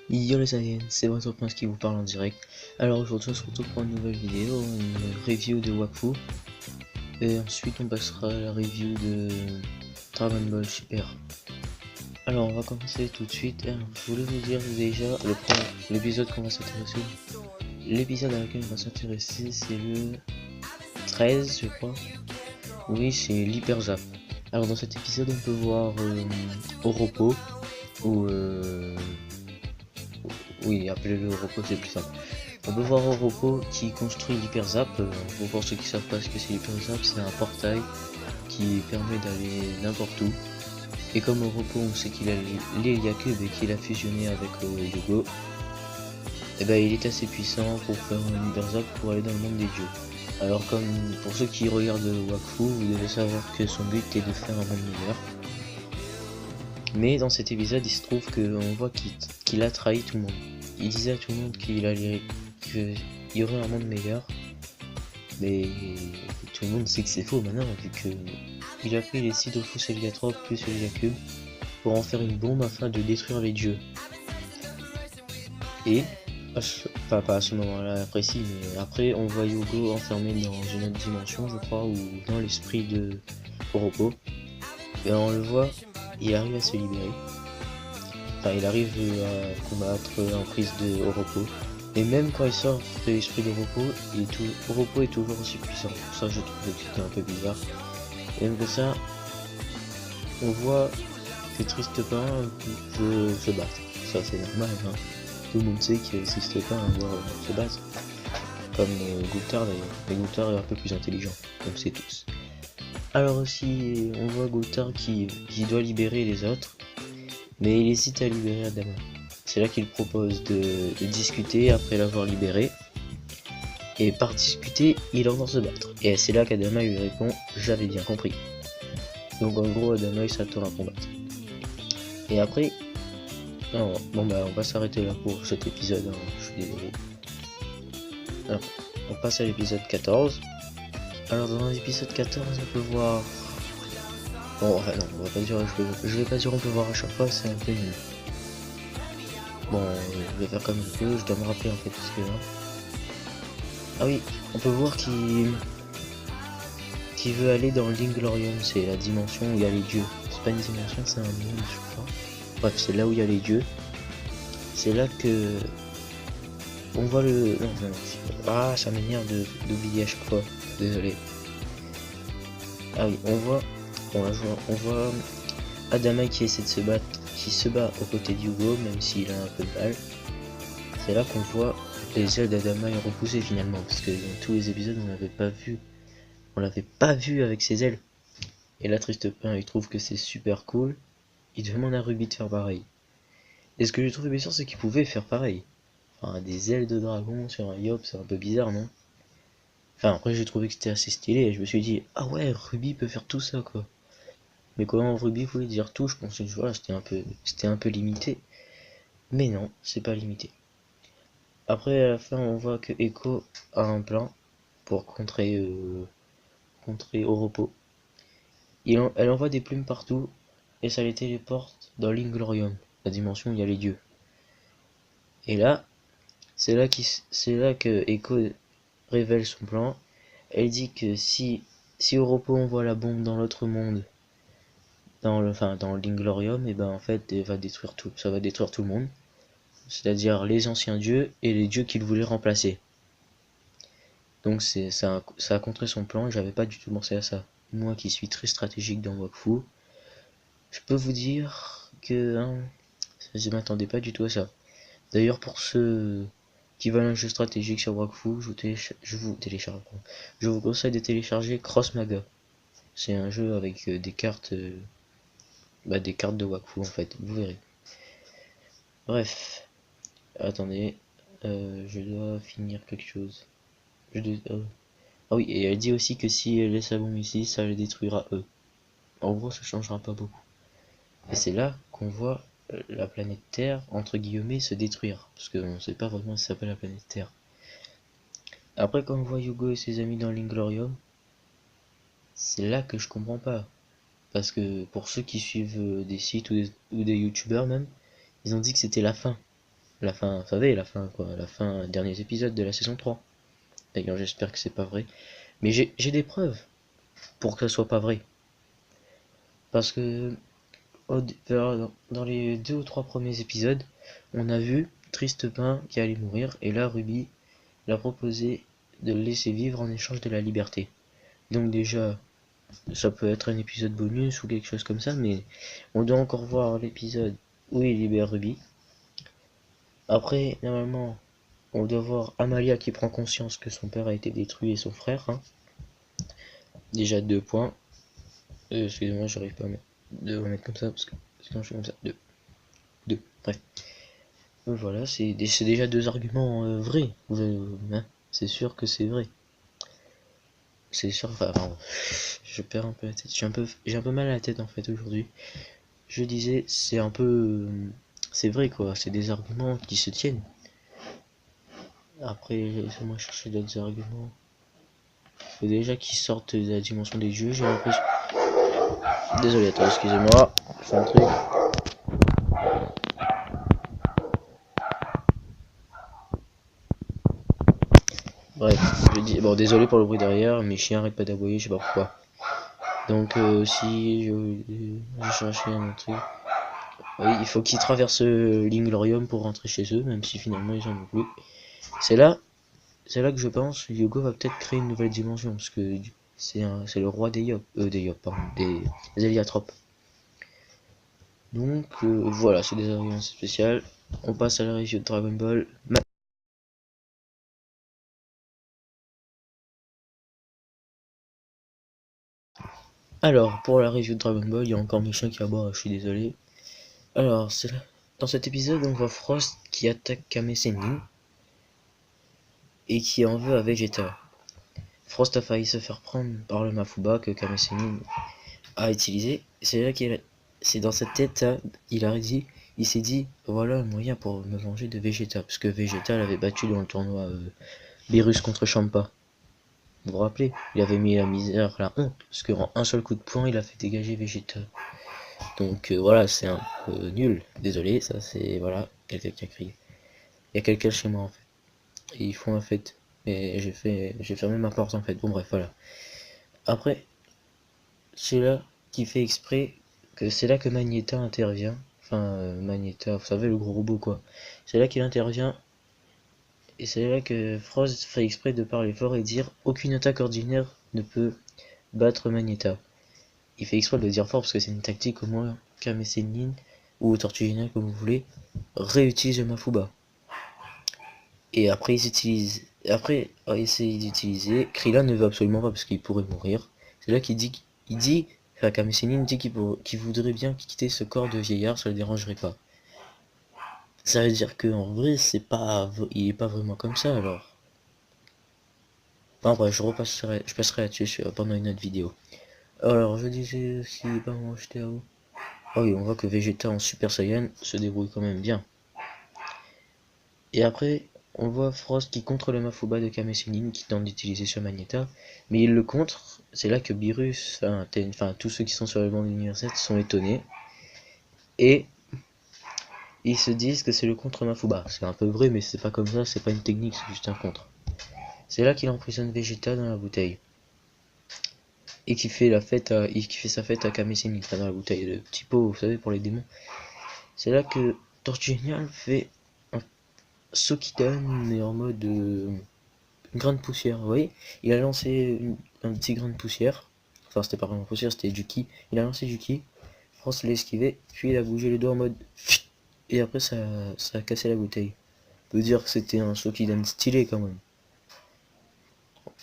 Yo les aliens, c'est votre prince qui vous parle en direct. Alors aujourd'hui on se retrouve pour une nouvelle vidéo, une review de Wakfu. Et ensuite on passera à la review de Dragon Ball Super. Alors on va commencer tout de suite. Alors, je voulais vous dire déjà l'épisode qu'on va s'intéresser. L'épisode à laquelle on va s'intéresser c'est le 13 je crois. Oui, c'est l'Hyper Zap. Alors dans cet épisode on peut voir Oropo ou oui, appelez-le Oropo, c'est plus simple. On peut voir Oropo qui construit l'Hyperzap. Pour ceux qui savent pas ce que c'est l'Hyperzap, c'est un portail qui permet d'aller n'importe où. Et comme Oropo, on sait qu'il a l'Eliacube et qu'il a fusionné avec Yogo, et ben il est assez puissant pour faire un Hyperzap pour aller dans le monde des dieux. Alors comme pour ceux qui regardent Wakfu, vous devez savoir que son but est de faire un monde meilleur. Mais dans cet épisode, il se trouve qu'on voit qu'il a trahi tout le monde. Il disait à tout le monde qu'il y aurait un monde meilleur, mais tout le monde sait que c'est faux maintenant, vu que il a pris les Sidofus Eliatrope plus Eliacube pour en faire une bombe afin de détruire les dieux. Et, pas à ce moment-là précis, mais après on voit Yogo enfermé dans une autre dimension, je crois, ou dans l'esprit de Oropo. Et on le voit, il arrive à se libérer. Enfin, il arrive à combattre l'emprise de Oropo. Et même quand il sort de l'esprit d'Oropo, Oropo est toujours aussi puissant. Pour ça, je trouvais que c'était un peu bizarre. Et même que ça, on voit que Triste Pain veut se battre. Ça, c'est normal. Hein. Tout le monde sait que Triste Pain doit se battre. Comme Gultar d'ailleurs. Mais Gultar est un peu plus intelligent, comme c'est tous. Alors aussi, on voit Gultar qui doit libérer les autres. Mais il hésite à libérer Adama. C'est là qu'il propose de discuter après l'avoir libéré. Et par discuter, il entend se battre. Et c'est là qu'Adama lui répond « J'avais bien compris ». Donc en gros, Adama il s'attend à combattre. Et après, non, bon bah on va s'arrêter là pour cet épisode, hein, je suis désolé. Alors, on passe à l'épisode 14. Alors dans l'épisode 14, on peut voir... Bon, enfin non, on va pas dire, je vais pas dire on peut voir à chaque fois, c'est un peu nul. Bon, je vais faire comme je peux, je dois me rappeler en fait parce que là... Ah oui, on peut voir qu'il veut aller dans l'Inglorium, c'est la dimension où il y a les dieux. C'est pas une dimension, c'est un monde, je crois. Bref, c'est là où il y a les dieux. C'est là que on voit le... Non, ah, ça m'énerve d'oublier à chaque fois. Désolé. Ah oui, on voit Adama qui essaie de se battre, qui se bat aux côtés d'Hugo, même s'il a un peu de mal. C'est là qu'on voit les ailes d'Adama est repoussées finalement, parce que dans tous les épisodes on l'avait pas vu avec ses ailes. Et là Triste Pain il trouve que c'est super cool, il demande à Ruby de faire pareil. Et ce que j'ai trouvé bizarre c'est qu'il pouvait faire pareil. Enfin des ailes de dragon sur un Yop c'est un peu bizarre non? Enfin après j'ai trouvé que c'était assez stylé et je me suis dit ah ouais Ruby peut faire tout ça quoi. Mais comment Ruby voulait dire tout, je pensais que voilà, c'était un peu limité. Mais non, c'est pas limité. Après à la fin on voit que Echo a un plan pour contrer Oropo. Elle envoie des plumes partout et ça les téléporte dans l'Inglorium, la dimension où il y a les dieux. Et là, c'est là que Echo révèle son plan. Elle dit que si Oropo envoie la bombe dans l'autre monde, dans l'Inglorium, et ben en fait ça va détruire tout le monde. C'est-à-dire les anciens dieux et les dieux qu'il voulait remplacer. Donc ça a contré son plan et j'avais pas du tout pensé à ça. Moi qui suis très stratégique dans Wakfu, je peux vous dire que je m'attendais pas du tout à ça. D'ailleurs pour ceux qui veulent un jeu stratégique sur Wakfu, je vous conseille de télécharger Cross Maga. C'est un jeu avec des cartes de Wakfu en fait, vous verrez. Bref, attendez, je dois finir quelque chose. Ah oui, et elle dit aussi que si elle laisse la bombe ici, ça les détruira eux. En gros, ça changera pas beaucoup. Et c'est là qu'on voit la planète Terre, entre guillemets, se détruire. Parce qu'on ne sait pas vraiment si ça s'appelle la planète Terre. Après, quand on voit Hugo et ses amis dans l'Inglorium, c'est là que je comprends pas. Parce que pour ceux qui suivent des sites ou des youtubeurs même, ils ont dit que c'était la fin. La fin, vous savez, la fin quoi, la fin, dernier épisode de la saison 3. D'ailleurs, j'espère que c'est pas vrai. Mais j'ai des preuves pour que ça soit pas vrai. Parce que dans les 2 ou 3 premiers épisodes, on a vu Triste Pain qui allait mourir, et là Ruby l'a proposé de le laisser vivre en échange de la liberté. Donc déjà, ça peut être un épisode bonus ou quelque chose comme ça, mais on doit encore voir l'épisode où il libère Ruby. Après, normalement, on doit voir Amalia qui prend conscience que son père a été détruit et son frère. Hein. Déjà 2 points. Excusez-moi, j'arrive pas à mettre comme ça parce que sinon je fais comme ça. Deux. Bref. Voilà, c'est déjà 2 arguments vrais. Hein, c'est sûr que c'est vrai. C'est sûr, enfin, pardon. Je perds un peu la tête. J'ai un peu mal à la tête en fait aujourd'hui. Je disais, c'est un peu. C'est vrai quoi, c'est des arguments qui se tiennent. Après, laissez-moi chercher d'autres arguments. Faut déjà qu'ils sortent de la dimension des dieux, j'ai l'impression. Désolé à toi, excusez-moi. Je fais un truc. Bref, je dis. Bon, désolé pour le bruit derrière, mes chiens arrêtent pas d'aboyer, je sais pas pourquoi. Donc, si je cherchais un autre truc. Oui, il faut qu'ils traversent l'Inglorium pour rentrer chez eux, même si finalement ils en ont plus. C'est là, c'est là que je pense Hugo va peut-être créer une nouvelle dimension, parce que c'est le roi des Yop, pardon, des Héliatropes. Donc voilà, c'est des arguments spéciales. On passe à la review de Dragon Ball. Alors, pour la review de Dragon Ball, il y a encore mes chiens qui aboient, je suis désolé. Alors, c'est là. Dans cet épisode, on voit Frost qui attaque Kame Sennin et qui en veut à Vegeta. Frost a failli se faire prendre par le Mafuba que Kame Sennin a utilisé. C'est dans cette tête, il s'est dit, voilà le moyen pour me venger de Vegeta, parce que Vegeta l'avait battu dans le tournoi Beerus contre Champa. Vous vous rappelez, il avait mis la misère, la honte, parce qu'en un seul coup de poing, il a fait dégager Vegeta. Donc voilà, c'est un peu nul. Désolé, ça c'est, voilà, quelqu'un qui a crié. Il y a quelqu'un chez moi en fait. Et ils font la fête. Et j'ai fermé ma porte en fait. Bon bref, voilà. Après, c'est là qui fait exprès que c'est là que Magneta intervient. Enfin, Magneta, vous savez, le gros robot quoi. C'est là qu'il intervient. Et c'est là que Frost fait exprès de parler fort et dire aucune attaque ordinaire ne peut battre Magneta. Il fait exprès de le dire fort parce que c'est une tactique au moins Kame Sennin ou Tortugina comme vous voulez réutilise le Mafuba. Et après après essayer d'utiliser, Krillin ne veut absolument pas parce qu'il pourrait mourir. C'est là enfin Kame Sennin dit qu'il voudrait bien quitter ce corps de vieillard, ça le dérangerait pas. Ça veut dire que en vrai il est pas vraiment comme ça alors. Enfin bref, je passerai là-dessus pendant une autre vidéo. Alors je disais aussi, bon, j'étais à où? Oh oui, on voit que Vegeta en Super Saiyan se débrouille quand même bien. Et après, on voit Frost qui contre le Mafuba de Kame Sennin qui tente d'utiliser sur Magneta, mais il le contre. C'est là que Beerus, enfin tous ceux qui sont sur le banc de l'univers 7 sont étonnés. Et ils se disent que c'est le contre Mafuba. C'est un peu vrai, mais c'est pas comme ça, c'est pas une technique, c'est juste un contre. C'est là qu'il emprisonne Vegeta dans la bouteille. Et qui fait sa fête à Kame Sennin, dans la bouteille, le petit pot, vous savez, pour les démons. C'est là que Tortue Géniale fait un Sokidan, mais en mode grain de poussière, vous voyez. Il a lancé un petit grain de poussière. Enfin, c'était pas vraiment poussière, c'était du ki. Il a lancé du ki. Frost l'a esquivé, puis il a bougé les doigts en mode. Et après, ça a cassé la bouteille. On peut dire que c'était un Sokidan stylé quand même.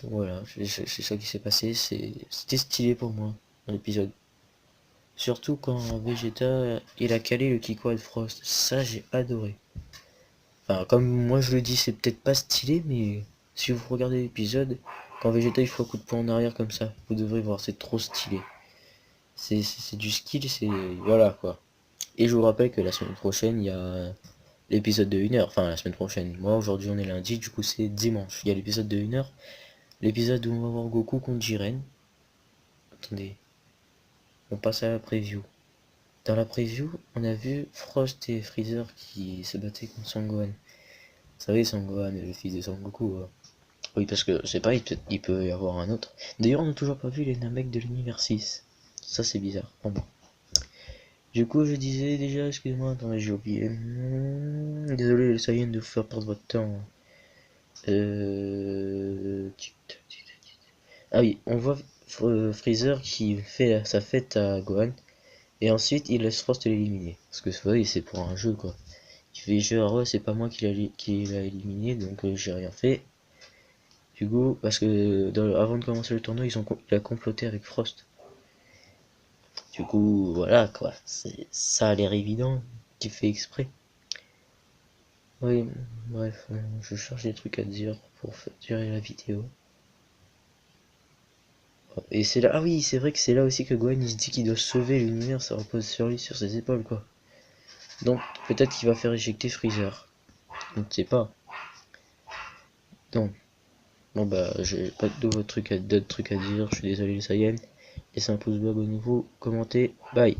Voilà, c'est ça qui s'est passé. C'était stylé pour moi, dans l'épisode. Surtout quand Vegeta il a calé le Kikwa de Frost. Ça, j'ai adoré. Enfin, comme moi je le dis, c'est peut-être pas stylé, mais si vous regardez l'épisode, quand Vegeta il fait un coup de poing en arrière comme ça, vous devrez voir, c'est trop stylé. C'est du skill, c'est... Voilà quoi. Et je vous rappelle que la semaine prochaine, il y a l'épisode de 1 heure. Enfin, la semaine prochaine. Moi, aujourd'hui, on est lundi, du coup, c'est dimanche. Il y a l'épisode de 1 heure. L'épisode où on va voir Goku contre Jiren. Attendez. On passe à la preview. dans la preview, on a vu Frost et Freezer qui se battaient contre Son Gohan. Vous savez, Son Gohan, le fils de Son Goku. Oui, parce que, je sais pas, il peut y avoir un autre. D'ailleurs, on n'a toujours pas vu les Namek de l'univers 6. Ça, c'est bizarre. Bon. Du coup, je disais déjà, excusez-moi, attendez, j'ai oublié. Désolé, les Saiyans, de vous faire perdre votre temps. Ah oui, on voit Freezer qui fait sa fête à Gohan. Et ensuite, il laisse Frost l'éliminer. Parce que c'est pour un jeu, quoi. Il fait genre, ouais, c'est pas moi qui l'a éliminé, donc j'ai rien fait. Du coup, parce que avant de commencer le tournoi, il a comploté avec Frost. Du coup, voilà quoi. Ça a l'air évident qu'il fait exprès. Oui, bref, je cherche des trucs à dire pour durer la vidéo. Et c'est là, ah oui, c'est vrai que c'est là aussi que Gohan il se dit qu'il doit sauver l'univers, ça repose sur lui, sur ses épaules quoi. Donc peut-être qu'il va faire éjecter Freezer. On ne sait pas. Donc, bon bah, j'ai pas d'autres trucs à dire, je suis désolé les Saiyans. Laissez un pouce bleu, abonnez-vous, commentez, bye.